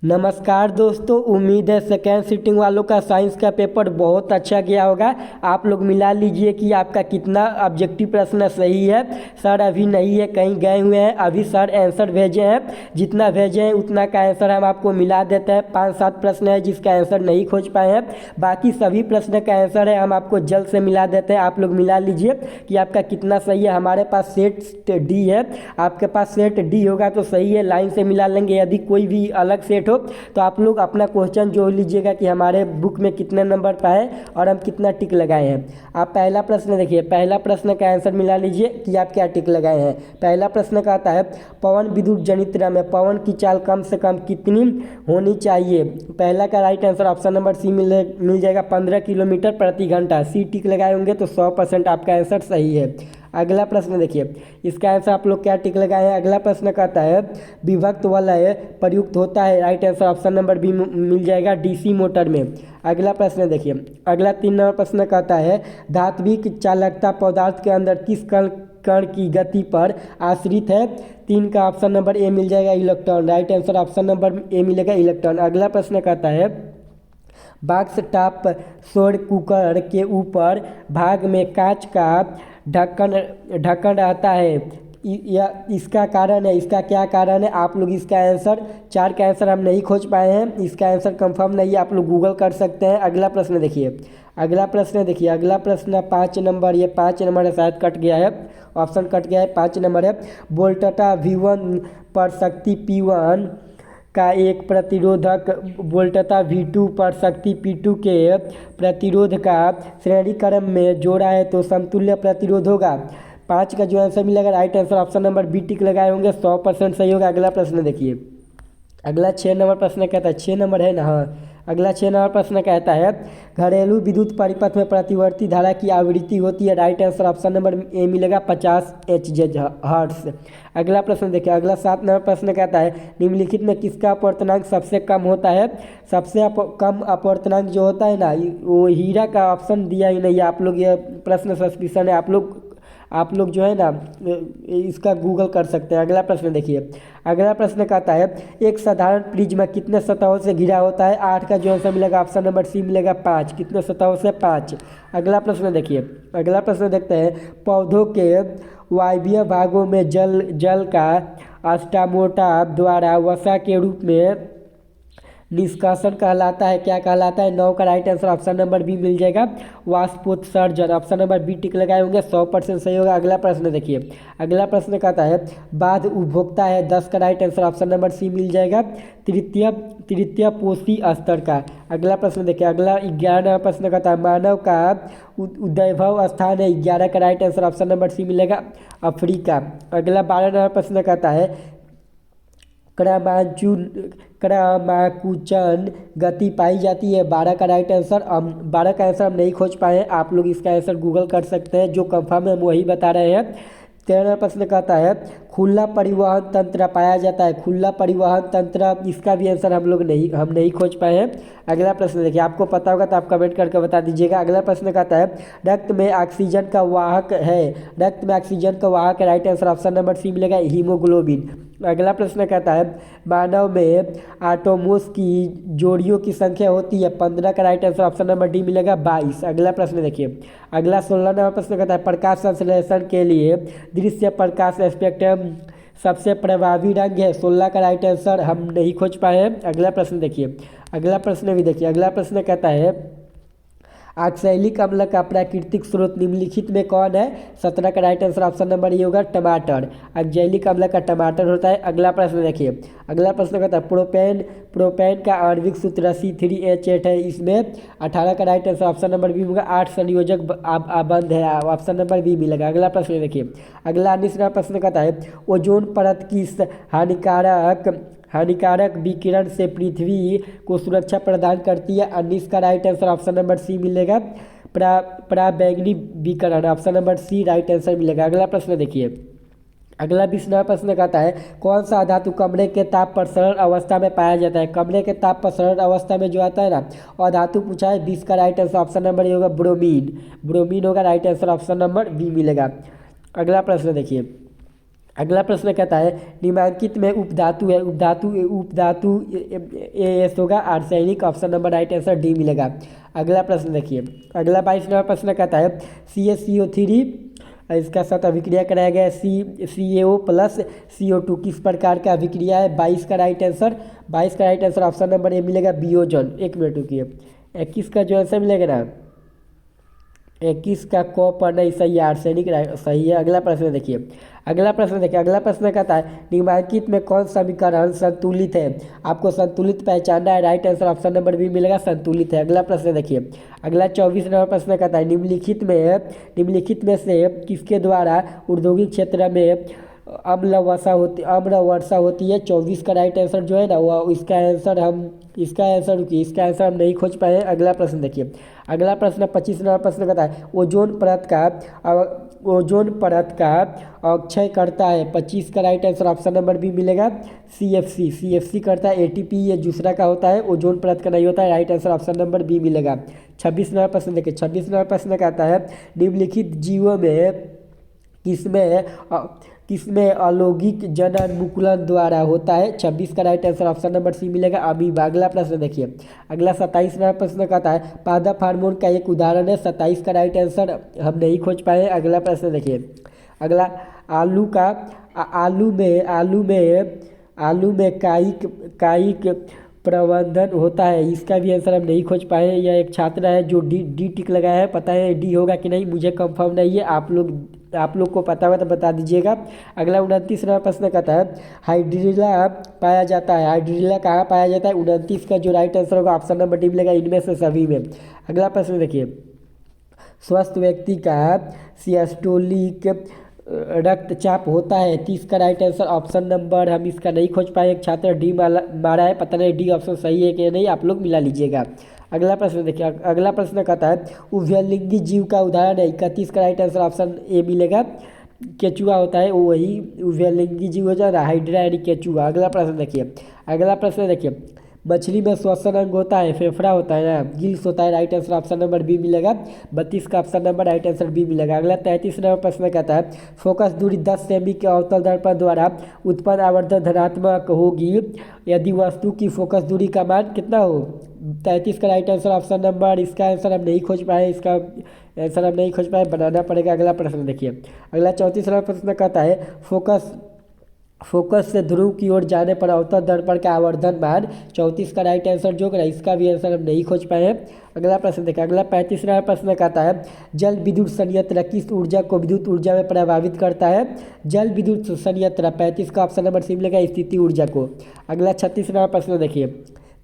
नमस्कार दोस्तों, उम्मीद है सेकेंड सिटिंग वालों का साइंस का पेपर बहुत अच्छा गया होगा। आप लोग मिला लीजिए कि आपका कितना ऑब्जेक्टिव प्रश्न सही है। सर अभी नहीं है, कहीं गए हुए हैं। अभी सर आंसर भेजे हैं, जितना भेजे हैं उतना का आंसर हम आपको मिला देते हैं। 5-7 प्रश्न है जिसका आंसर नहीं खोज पाए हैं, बाकी सभी प्रश्न का आंसर है हम आपको जल्द से मिला देते हैं। आप लोग मिला लीजिए कि आपका कितना सही है। हमारे पास सेट डी है, आपके पास सेट डी होगा तो सही है, लाइन से मिला लेंगे। यदि कोई भी अलग सेट हो तो आप लोग अपना क्वेश्चन जो लीजिएगा कि हमारे बुक में कितने नंबर पाए और हम कितना टिक लगाए हैं। आप पहला प्रश्न देखिए, पहला प्रश्न का आंसर मिला लीजिए कि आप क्या टिक लगाए हैं। पहला प्रश्न कहता है पवन विद्युत जनित्र में पवन की चाल कम से कम कितनी होनी चाहिए। पहला का right answer option number C मिल जाएगा, 15 किलोमीटर प्रति घंटा। सी टिक लगाए होंगे तो 100% आपका आंसर सही है। अगला प्रश्न देखिए, इसका आंसर आप लोग क्या टिक लगाए हैं। अगला प्रश्न कहता है विभक्त वलय प्रयुक्त होता है। Right answer option number B मिल जाएगा, डीसी मोटर में। अगला प्रश्न देखिए, अगला 3 नंबर प्रश्न कहता है धात्विक चालकता पदार्थ के अंदर किस कण की गति पर आश्रित है। 3 का ऑप्शन नंबर ए मिल जाएगा, electron. Right answer option number A मिलेगा, इलेक्ट्रॉन। अगला प्रश्न कहता है बॉक्स टॉप सौर कुकर के ऊपर भाग में कांच का ढक्कन ढक्कन रहता है। इसका कारण है, इसका क्या कारण है। आप लोग इसका आंसर 4 का आंसर हम नहीं खोज पाए हैं, इसका आंसर कंफर्म नहीं है, आप लोग गूगल कर सकते हैं। अगला प्रश्न देखिए, अगला प्रश्न देखिए, अगला प्रश्न 5 नंबर, ये 5 नंबर है, शायद कट गया है, ऑप्शन कट गया है। 5 नंबर है वोल्टता V1 पर शक्ति P1 का एक प्रतिरोधक वोल्टता V2 पर शक्ति P2 के प्रतिरोध का श्रेणी क्रम में जोड़ा है तो समतुल्य प्रतिरोध होगा। 5 का जो आंसर मिलेगा, right answer option number B tick लगाए होंगे, 100% सही होगा। अगला प्रश्न देखिए, अगला 6 नंबर प्रश्न कहता है, 6 नंबर है ना, हाँ। अगला 6 नंबर प्रश्न कहता है घरेलू विद्युत परिपथ में प्रतिवर्ती धारा की आवृत्ति होती है। Right answer option number A मिलेगा, 50 HZ हर्ट्ज। अगला प्रश्न देखिए, अगला 7 नंबर प्रश्न कहता है निम्नलिखित में किसका अपवर्तनांक सबसे कम होता है। सबसे कम अपवर्तनांक जो होता है ना, वो हीरा का ऑप्शन दिया ही नहीं है। आप लोग ये प्रश्न सस्पिशन है, आप लोग जो है ना इसका गूगल कर सकते हैं। अगला प्रश्न देखिए, अगला प्रश्न कहता है एक साधारण प्रिज्म कितने सतहों से घिरा होता है। 8 का जो आंसर मिलेगा, ऑप्शन नंबर सी मिलेगा, 5। कितने सतहों से, 5। अगला प्रश्न देखिए, अगला प्रश्न देखते हैं पौधों के वायवीय भागों में जल का स्टोमाटा द्वारा वसा के रूप में निष्कासन कहलाता है। क्या कहलाता है। 9 का right answer option number B मिल जाएगा, वाष्पोत्सर्जन। ऑप्शन नंबर बी टिक लगाए होंगे, 100% सही होगा। अगला प्रश्न देखिए, अगला प्रश्न कहता है बाध उपभोक्ता है। 10 का right answer option number C मिल जाएगा, तृतीय पोषी स्तर का। अगला प्रश्न देखिए, अगला 11 प्रश्न कहता है मानव का उद्भव स्थान है। 11 का right answer option number C मिलेगा, अफ्रीका। अगला 12 प्रश्न कहता है क्रमाकुचन गति पाई जाती है। 12 का राइट आंसर 12 का आंसर हम नहीं खोज पाए हैं, आप लोग इसका आंसर गूगल कर सकते हैं, जो कंफर्म है हम वही बता रहे हैं। 13 प्रश्न कहता है खुला परिवहन तंत्र पाया जाता है। खुला परिवहन तंत्र, इसका भी आंसर हम नहीं खोज पाए हैं। अगला प्रश्न देखिए, आपको पता होगा तो आप कमेंट करके बता दीजिएगा। अगला प्रश्न कहता है रक्त में ऑक्सीजन का वाहक है। रक्त में ऑक्सीजन का वाहक है। Right answer option number C मिलेगा, हीमोग्लोबिन। अगला प्रश्न कहता है मानव में आटोमोस की जोड़ियों की संख्या होती है। 15 का right answer option number D मिलेगा, 22। अगला प्रश्न देखिए, अगला 16 नंबर प्रश्न कहता है प्रकाश संश्लेषण के लिए दृश्य प्रकाश स्पेक्ट्रम सबसे प्रभावी रंग है। 16 का राइट आंसर हम नहीं खोज पाए हैं। अगला प्रश्न देखिए, अगला प्रश्न भी देखिए, अगला प्रश्न कहता है ऑक्सैलिक अम्ल का प्राकृतिक स्रोत निम्नलिखित में कौन है। 17 का राइट आंसर ऑप्शन नंबर ये होगा, टमाटर। ऑक्सैलिक अम्ल का टमाटर होता है। अगला प्रश्न देखिए, अगला प्रश्न कहता है प्रोपेन का आणविक सूत्र C3H8 है। इसमें 18 का right answer option number B होगा, 8 संयोजक आबंध है। ऑप्शन नंबर बी मिलेगा। अगला प्रश्न देखिए, अगला 19वां प्रश्न कहता है ओजोन परत की हानिकारक विकिरण से पृथ्वी को सुरक्षा प्रदान करती है। 19 का right answer option number C मिलेगा, पराबैंगनी विकिरण। Option number C right answer मिलेगा। अगला प्रश्न देखिए, अगला 20वां प्रश्न कहता है कौन सा धातु कमरे के ताप पर सरल अवस्था में पाया जाता है। कमरे के ताप पर सरल अवस्था में जो आता है ना, और धातु पूछा है। 20 का राइट आंसर ऑप्शन नंबर ये होगा, ब्रोमीन। ब्रोमीन होगा, right answer option number B मिलेगा। अगला प्रश्न देखिए, अगला प्रश्न कहता है निम्नलिखित में उपधातु है, उपधातु एस होगा, arsenic, option number right answer D मिलेगा। अगला प्रश्न देखिए, अगला 22 नंबर प्रश्न कहता है CaCO3 इसका साथ अभिक्रिया कराया गया है CaO प्लस CO2 किस प्रकार का अभिक्रिया है? 22 का राइट आंसर, 22 का right answer option number A मिलेगा बियोजन। एक मिनट रुकिए, 21 का जो आंसर मिलेगा ना, 21 का कॉपर नहीं सही है, आर्सेनिक सही है। अगला प्रश्न देखिए, अगला प्रश्न कहता है निम्नलिखित में कौन समीकरण संतुलित है? आपको संतुलित पहचानना है, right answer option number B मिलेगा, संतुलित है। अगला प्रश्न देखिए, अगला 24 नंबर प्रश्न कहता है निम्नलिखित में से किसके द्वारा औद्योगिक क्षेत्र में अम्ल वर्षा होती है? 24 का राइट आंसर जो है ना वो इसका आंसर हम नहीं खोज पाए। अगला प्रश्न देखिए, अगला प्रश्न 25 नंबर प्रश्न कहता है ओजोन परत का अक्षय करता है? 25 का right answer option number B मिलेगा CFC करता है। ATP ये दूसरा का होता है, ओजोन परत का नहीं होता है, right answer option number B मिलेगा। 26 नंबर प्रश्न देखिए, 26 नंबर प्रश्न कहता है निम्नलिखित जीवों में किसमें अलैंगिक जनन द्वारा होता है? 26 का right answer option number C मिलेगा, अमीबा। अगला प्रश्न देखिए, अगला 27 नंबर प्रश्न कहता है पादप हार्मोन का एक उदाहरण है? 27 का राइट आंसर हम नहीं खोज पाए। अगला प्रश्न देखिए, अगला आलू में कायिक प्रबंधन होता है? इसका भी आंसर हम नहीं खोज पाए। यह एक छात्र है जो डी टिक लगाया है, पता है डी होगा कि नहीं मुझे कंफर्म नहीं है, आप लोग को पता होगा तो बता दीजिएगा। अगला 29 नंबर प्रश्न कहता है हाइड्रिला पाया जाता है? हाइड्रिला कहाँ पाया जाता है? 29 का जो राइट आंसर होगा ऑप्शन नंबर डी मिलेगा, इनमें से सभी में। अगला प्रश्न देखिए, स्वस्थ व्यक्ति का सिस्टोलिक रक्तचाप होता है? 30 का राइट आंसर ऑप्शन नंबर हम इसका नहीं खोज पाए। एक छात्र डी मारा है, पता नहीं डी ऑप्शन सही है कि नहीं, आप लोग मिला लीजिएगा। अगला प्रश्न देखिए, अगला प्रश्न कहता है उभयलिंगी जीव का उदाहरण है? 31 का राइट आंसर ऑप्शन ए मिलेगा, केचुआ होता है, वो वही उभयलिंगी जीव हो जाए, हाइड्रा यानी केचुआ। अगला प्रश्न देखिए, मछली में श्वसन अंग होता है? फेफड़ा होता है ना, गिल्स होता है, right answer option number B मिलेगा। 32 का option number right answer B मिलेगा। अगला 33 नंबर प्रश्न कहता है फोकस दूरी 10 सेमी के अवतल दर्पण द्वारा उत्पन्न आवर्धन धनात्मक होगी यदि वस्तु की फोकस दूरी का मान कितना हो? 33 का राइट आंसर ऑप्शन नंबर, इसका आंसर हम नहीं खोज पाए, बनाना पड़ेगा। अगला प्रश्न देखिए, अगला 34 नंबर प्रश्न कहता है फोकस से ध्रुव की ओर जाने पर अवतल दर्पण का आवर्धन मान 34 का राइट आंसर जो है इसका भी आंसर हम नहीं खोज पाए हैं। अगला प्रश्न देखिए, अगला 35 नंबर प्रश्न कहता है जल विद्युत संयंत्र किस ऊर्जा को विद्युत ऊर्जा में प्रभावित करता है? जल विद्युत संयंत्र 35 का ऑप्शन नंबर सी मिलेगा, स्थिति ऊर्जा को। अगला 36 नंबर प्रश्न देखिए,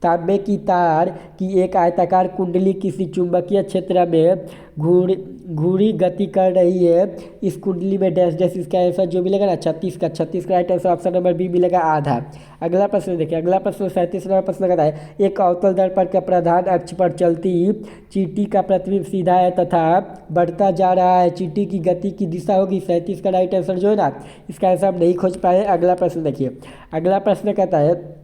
तांबे की तार की एक आयताकार कुंडली किसी चुंबकीय क्षेत्र में घूरी गति कर रही है, इस कुंडली में डैश डैश, इसका आंसर जो मिलेगा ना 36 का right answer option number B मिलेगा, आधा। अगला प्रश्न देखिए, अगला प्रश्न 37 नंबर प्रश्न कहता है एक अवतल दर्पण के प्रधान अक्ष पर चलती चींटी का प्रतिबिंब सीधा है तथा बढ़ता जा रहा है, चींटी की गति की दिशा होगी 37 का राइट आंसर जो है ना इसका आंसर हम नहीं खोज पाए। अगला प्रश्न देखिए, अगला प्रश्न कहता है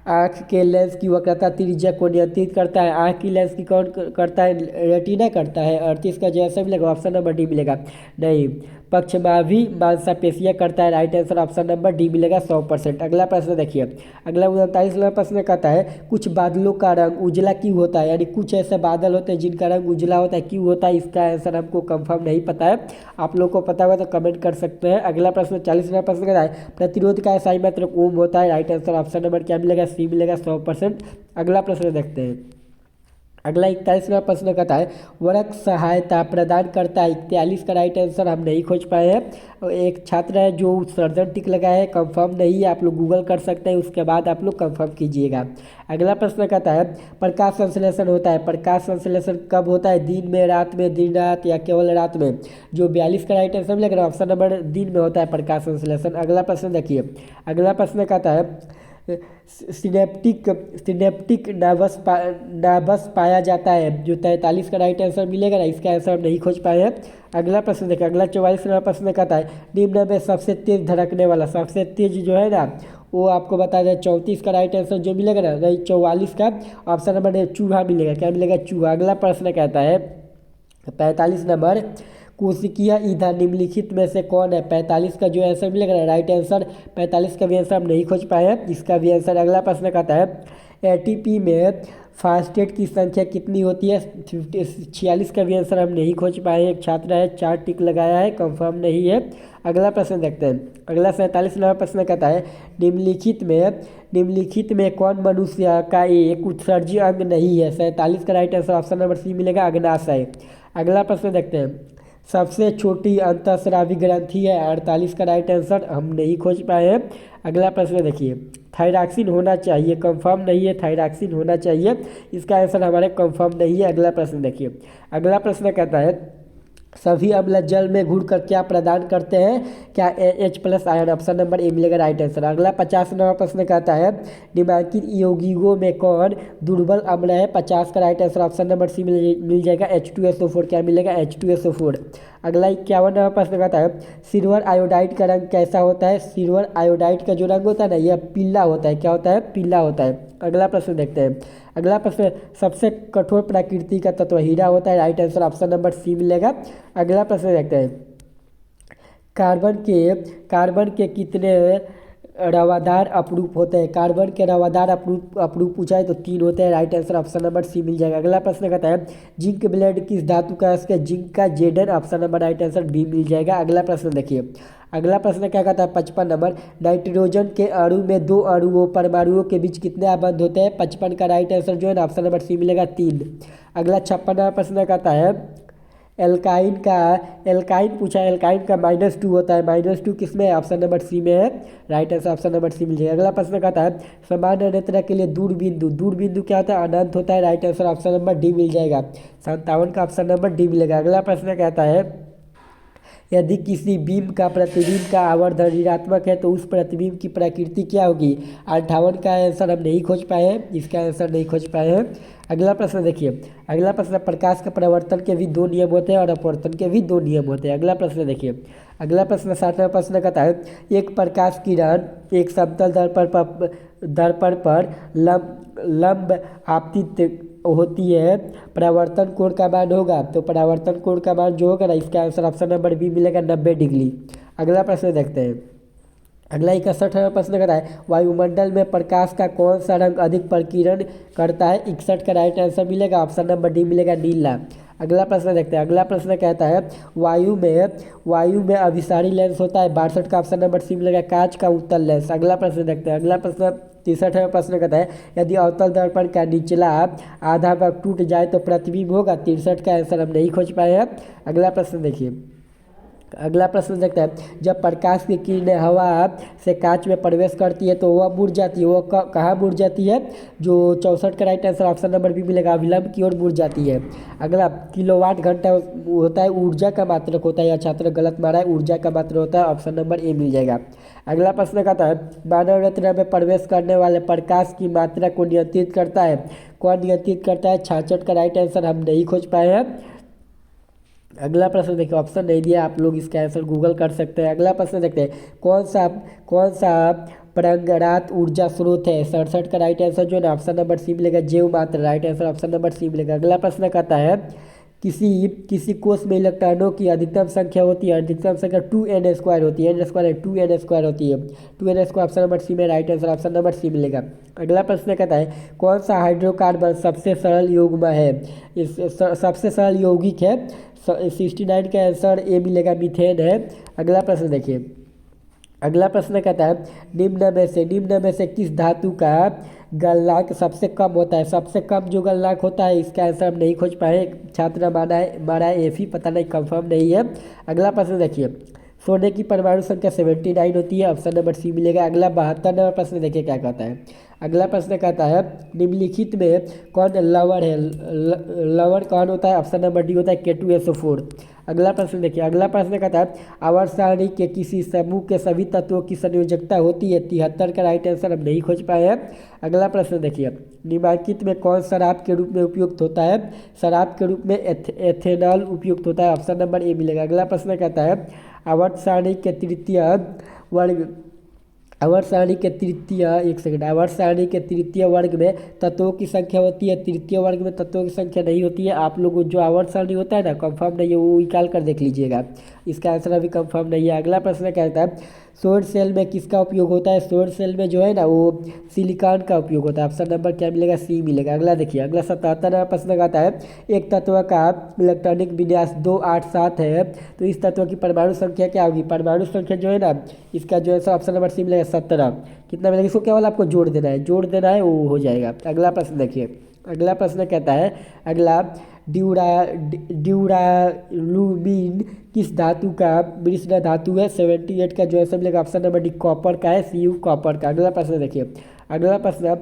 आँख के लेंस की वक्रता त्रिज्या को नियंत्रित करता है? आँख की लेंस की कौन करता है? रेटिना करता है। 38 का जो आंसर मिलेगा ऑप्शन नंबर डी मिलेगा, नहीं पक्षमावी मांसपेशियाँ करता है, right answer option number D मिलेगा 100%। अगला प्रश्न देखिए, अगला 39 नंबर प्रश्न कहता है कुछ बादलों का रंग उजला क्यों होता है? यानी कुछ ऐसे बादल होते हैं जिनका रंग उजला होता है, क्यों होता है? इसका आंसर हमको कंफर्म नहीं पता है, आप लोग को पता होगा तो कमेंट कर सकते हैं। अगला प्रश्न 40 नंबर प्रश्न कहता है प्रतिरोध का इकाई मात्रक ओम होता है, राइट आंसर ऑप्शन नंबर क्या मिलेगा? सी मिलेगा 100%। अगला प्रश्न देखते हैं, अगला 41वां प्रश्न कहता है वर्क सहायता प्रदान करता है? 41 का राइट आंसर हम नहीं खोज पाए हैं। एक छात्र है जो सर्जन टिक लगाया है, कंफर्म नहीं है, आप लोग गूगल कर सकते हैं, उसके बाद आप लोग कंफर्म कीजिएगा। अगला प्रश्न कहता है प्रकाश संश्लेषण होता है? प्रकाश संश्लेषण कब होता है? दिन में, रात में, दिन रात या केवल रात में? जो 42 का राइट आंसर मिलेगा ऑप्शन नंबर दिन में होता है प्रकाश संश्लेषण। अगला प्रश्न देखिए, अगला प्रश्न कहता है सिनेप्टिक नर्वस पाया जाता है? जो 43 का राइट आंसर मिलेगा ना इसका आंसर हम नहीं खोज पाए हैं। अगला प्रश्न देखिए, अगला 44वां प्रश्न कहता है निम्न में सबसे तेज धड़कने वाला, सबसे तेज जो है ना वो आपको बता दें 34 का राइट आंसर जो मिलेगा ना, नहीं 44 का ऑप्शन नंबर चूहा मिलेगा, क्या मिलेगा? चूहा। अगला प्रश्न कहता है 45 नंबर कोशिकीय ईंधन निम्नलिखित में से कौन है? 45 का जो आंसर मिलेगा राइट आंसर 45 का भी आंसर हम नहीं खोज पाए हैं, इसका भी आंसर। अगला प्रश्न कहता है एटीपी में फास्फेट की संख्या कितनी होती है? 46 का भी आंसर हम नहीं खोज पाए हैं। एक छात्र है 4 टिक लगाया है, कंफर्म नहीं है। अगला प्रश्न देखते हैं। अगला 47 नंबर प्रश्न कहता है निम्नलिखित में कौन मनुष्य का एक उत्सर्जी अंग नहीं है? 47 का right answer option number C मिलेगा, अग्नाशय। अगला प्रश्न देखते हैं सबसे छोटी अंतःस्रावी ग्रंथि है? 48 का राइट आंसर हम नहीं खोज पाए हैं। अगला प्रश्न देखिए थायरॉक्सिन होना चाहिए, कंफर्म नहीं है, थायरॉक्सिन होना चाहिए, इसका आंसर हमारे कंफर्म नहीं है। अगला प्रश्न देखिए। अगला प्रश्न कहता है सभी अम्ल जल में घुलकर क्या प्रदान करते हैं? क्या H+ ion? Option number A मिलेगा राइट आंसर। अगला 50 नंबर प्रश्न कहता है निम्नलिखित यौगिकों में कौन दुर्बल अम्ल है? 50 का right answer option number C मिल जाएगा H2SO4। क्या मिलेगा? H2SO4। अगला 51 नंबर प्रश्न कहता है सिल्वर आयोडाइड का रंग कैसा होता है? सिल्वर आयोडाइड का जो रंग होता है ना यह पीला होता है। क्या होता है? पीला होता है। अगला प्रश्न देखते हैं। अगला प्रश्न सबसे कठोर प्रकृति का तत्व हीरा होता है, right answer option number C मिलेगा। अगला प्रश्न देखते हैं कार्बन के कितने रवादार अपरूप होते हैं? कार्बन के रवादार अपरूप पूछा है तो 3 होते हैं, right answer option number C मिल जाएगा। अगला प्रश्न कहता है जिंक ब्लेड किस धातु का है? जिंक का Zn, option number right answer B मिल जाएगा। अगला प्रश्न देखिए। अगला प्रश्न क्या कहता है 55 नंबर नाइट्रोजन के अणु में 2 अणुओं परमाणुओं के बीच कितने आबद्ध होते हैं? 55 का राइट आंसर जो है ना ऑप्शन नंबर सी मिलेगा 3। अगला 56 नंबर प्रश्न कहता है एल्काइन पूछा है, एल्काइन का -2 होता है, -2 किस में है? ऑप्शन नंबर सी में है, right answer option number C मिल जाएगा। अगला प्रश्न कहता है समान नेत्र के लिए दूरबिंदु क्या होता है? अनंत होता है, right answer option number D मिल जाएगा। 57 का ऑप्शन नंबर डी मिलेगा। अगला प्रश्न कहता है यदि किसी बीम का प्रतिबिंब का आवर्धन ऋणात्मक है तो उस प्रतिबिंब की प्रकृति क्या होगी? 58 का आंसर हम नहीं खोज पाए हैं, इसका आंसर नहीं खोज पाए हैं। अगला प्रश्न देखिए। अगला प्रश्न प्रकाश के परिवर्तन के भी 2 नियम होते हैं और अपवर्तन के भी 2 नियम होते हैं। अगला प्रश्न देखिए। अगला प्रश्न 60वां प्रश्न कहता है एक प्रकाश किरण एक समतल दर्पण पर लंब आपतित होती है, परावर्तन कोण का मान होगा, तो परावर्तन कोण का मान जो होगा ना इसका आंसर ऑप्शन नंबर बी मिलेगा 90 डिग्री। अगला प्रश्न देखते हैं। अगला 61वां प्रश्न कहता है वायुमंडल में प्रकाश का कौन सा रंग अधिक प्रकीर्णन करता है? 61 का राइट आंसर मिलेगा, ऑप्शन नंबर डी मिलेगा नीला। अगला प्रश्न देखते हैं। अगला प्रश्न कहता है वायु में अभिसारी लेंस होता है, 62 का ऑप्शन नंबर सी मिलेगा कांच का उत्तल लेंस। अगला प्रश्न देखते हैं। अगला प्रश्न 63वां प्रश्न कहता है यदि अवतल दर्पण का निचला आधा भाग टूट जाए तो प्रतिबिंब होगा, 63 का आंसर हम नहीं खोज पाए हैं। अगला प्रश्न देखिए। अगला प्रश्न देखते हैं जब प्रकाश की किरणें हवा से कांच में प्रवेश करती है तो वह मुड़ जाती है, वो कहाँ मुड़ जाती है? जो 64 का right answer option number B मिलेगा, विलंब की ओर मुड़ जाती है। अगला किलोवाट घंटा होता है, ऊर्जा का मात्रक होता है, या छात्र गलत मारा है, ऊर्जा का मात्रक होता है, ऑप्शन नंबर ए मिल जाएगा। अगला प्रश्न कहता है मानव रत्न में प्रवेश करने वाले प्रकाश की मात्रा को नियंत्रित करता है, कौन नियंत्रित करता है? 66 का राइट आंसर हम नहीं खोज पाए हैं। अगला प्रश्न देखिए, ऑप्शन नहीं दिया, आप लोग इसका आंसर गूगल कर सकते हैं। अगला प्रश्न देखते हैं कौन सा परंगरात ऊर्जा स्रोत है? 67 का राइट आंसर जो है ना ऑप्शन नंबर सी मिलेगा जीव मात्र, right answer option number C मिलेगा। अगला प्रश्न कहता है किसी कोष में इलेक्ट्रॉनों की अधिकतम संख्या होती है, अधिकतम संख्या 2n² होती है, n² होती है, 2n² ऑप्शन नंबर सी में right answer option number C मिलेगा। अगला प्रश्न कहता है कौन सा हाइड्रोकार्बन सबसे सरल युग्म है? इस सबसे सरल यौगिक है, 69 का आंसर ए मिलेगा, मीथेन है। अगला प्रश्न देखिए। अगला प्रश्न कहता है निम्न में से किस धातु का गलनांक सबसे कम होता है? सबसे कम जो गलनांक होता है इसका आंसर हम नहीं खोज पाए, छात्र माना है एफी, पता नहीं, कंफर्म नहीं है। अगला प्रश्न देखिए। सोने की परमाणु संख्या 79 होती है, ऑप्शन नंबर सी मिलेगा। अगला 72 नंबर प्रश्न देखिए क्या कहता है। अगला प्रश्न कहता है निम्नलिखित में कौन लवण है? लवण कौन होता है? ऑप्शन नंबर डी होता है K2SO4। अगला प्रश्न देखिए। अगला प्रश्न कहता है आवर्त सारणी के किसी समूह के सभी तत्वों की संयोजकता होती है, 73 का राइट आंसर हम नहीं खोज पाए हैं। अगला प्रश्न देखिए निम्नलिखित में कौन शराब के रूप में उपयुक्त होता है? शराब के रूप में एथेनॉल उपयुक्त होता है, ऑप्शन नंबर ए मिलेगा। अगला प्रश्न कहता है आवर्त सारणी के तृतीय वर्ग आवर्त सारणी के तृतीय, एक सेकंड, आवर्त सारणी के तृतीय वर्ग में तत्वों की संख्या होती है, तृतीय वर्ग में तत्वों की संख्या नहीं होती है। आप लोग जो आवर्त सारणी होता है ना, कंफर्म नहीं है, वो निकाल कर देख लीजिएगा। इसका आंसर अभी कंफर्म नहीं है। अगला प्रश्न कहता है सौर सेल में किसका उपयोग होता है? सौर सेल में जो है ना वो सिलिकॉन का उपयोग होता है। ऑप्शन नंबर क्या मिलेगा? सी मिलेगा। अगला देखिए, अगला 77वां प्रश्न कहता है एक तत्व का इलेक्ट्रॉनिक विन्यास 287 है, तो इस तत्व की परमाणु संख्या क्या होगी? परमाणु संख्या जो है ना, इसका जो है ऑप्शन नंबर सी मिलेगा 17। कितना मिलेगा? इसको केवल आपको जोड़ देना है, जोड़ देना है, वो हो जाएगा। अगला प्रश्न देखिए, अगला प्रश्न कहता है अगला ड्यूरालुमीन किस धातु का मिश्र धातु है? 78 का जो है मिलेगा ऑप्शन नंबर डी कॉपर का है, सी यू कॉपर का। अगला प्रश्न देखिए, अगला प्रश्न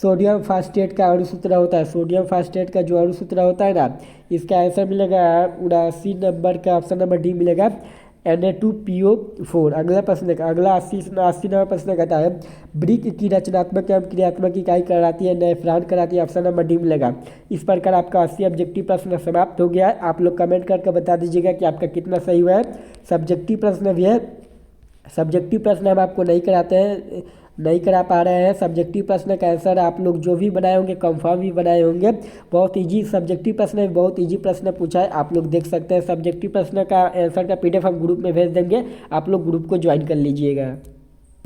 सोडियम फास्फेट का अणुसूत्र होता है, सोडियम फास्फेट का जो अणुसूत्र होता है ना, इसका आंसर मिलेगा 79 नंबर का ऑप्शन नंबर डी मिलेगा Na2PO4। अगला प्रश्न देखा, अगला 80वां प्रश्न कहता है ब्रिक की रचनात्मक एवं क्रियात्मक इकाई कहलाती है? नेफ्रॉन कहलाती है। ऑप्शन नंबर डी मिलेगा। इस प्रकार आपका 80 ऑब्जेक्टिव प्रश्न समाप्त हो गया है। आप लोग कमेंट करके बता दीजिएगा कि आपका कितना सही हुआ है। सब्जेक्टिव प्रश्न भी है, सब्जेक्टिव प्रश्न हम आपको नहीं कराते हैं, नहीं करा पा रहे हैं। सब्जेक्टिव प्रश्न का आंसर आप लोग जो भी बनाए होंगे कंफर्म ही बनाए होंगे। बहुत इजी सब्जेक्टिव प्रश्न है, बहुत इजी प्रश्न पूछा है, आप लोग देख सकते हैं। सब्जेक्टिव प्रश्न का आंसर का PDF हम ग्रुप में भेज देंगे, आप लोग ग्रुप को ज्वाइन कर लीजिएगा।